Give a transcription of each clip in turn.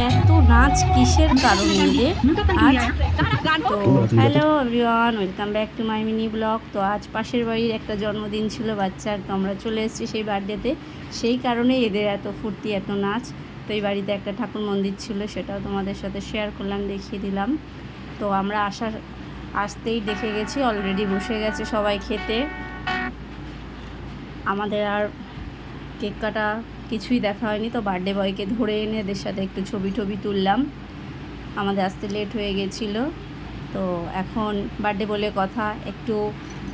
এত নাচ কিসের কারণে এদের আজ? তো hello everyone, welcome back to my mini blog. তো আজ পাশের বাড়ির একটা জন্মদিন ছিল বাচ্চার, তো আমরা চলে এসেছি সেই বার্থডেতে। সেই কারণেই এদের এত ফুর্তি, এত নাচ। তো এই বাড়িতে একটা ঠাকুর মন্দির ছিল, সেটাও তোমাদের সাথে শেয়ার করলাম, দেখিয়ে দিলাম। তো আমরা আসতেই দেখে গেছি অলরেডি বসে গেছে সবাই খেতে। আমাদের আর কেক কাটা কিছুই দেখা হয়নি, তো বার্থডে বয়কে ধরে এনে এদের সাথে একটু ছবি তুললাম। আমাদের আসতে লেট হয়ে গেছিলো। তো এখন বার্থডে বলে কথা, একটু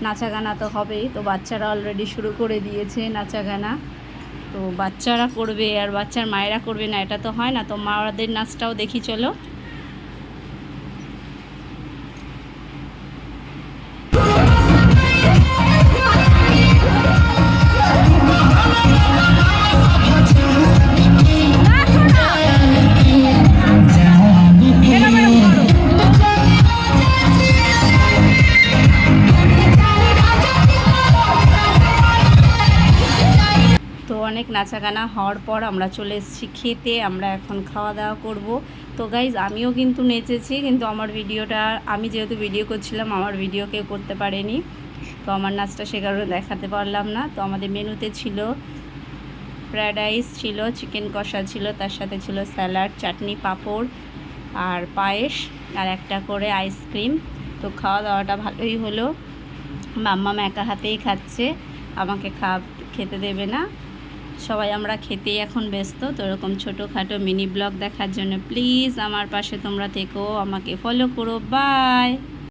নাচা গানা তো হবেই। তো বাচ্চারা অলরেডি শুরু করে দিয়েছে নাচা গানা। তো বাচ্চারা করবে আর বাচ্চার মায়েরা করবে না, এটা তো হয় না। তো মাদের নাচটাও দেখি চলো। তো অনেক নাচা গানা হওয়ার পর আমরা চলে এসেছি খেতে। আমরা এখন খাওয়া দাওয়া করব। তো গাইজ আমিও কিন্তু নেচেছি, কিন্তু আমার ভিডিওটা, আমি যেহেতু ভিডিও করছিলাম, আমার ভিডিও কেউ করতে পারেনি। তো আমার নাচটা সে কারণে দেখাতে পারলাম না। তো আমাদের মেনুতে ছিল ফ্রায়েড রাইস, ছিল চিকেন কষা, ছিল তার সাথে ছিল স্যালাড, চাটনি, পাঁপড় আর পায়েস, আর একটা করে আইসক্রিম। তো খাওয়া দাওয়াটা ভালোই হলো। মাম্মাম একা হাতেই খাচ্ছে, আমাকে খেতে দেবে না। সবাই আমরা খেতেই এখন ব্যস্ত। তো এরকম ছোটোখাটো মিনি ব্লগ দেখার জন্য প্লিজ আমার পাশে তোমরা থেকো, আমাকে ফলো করো। বাই।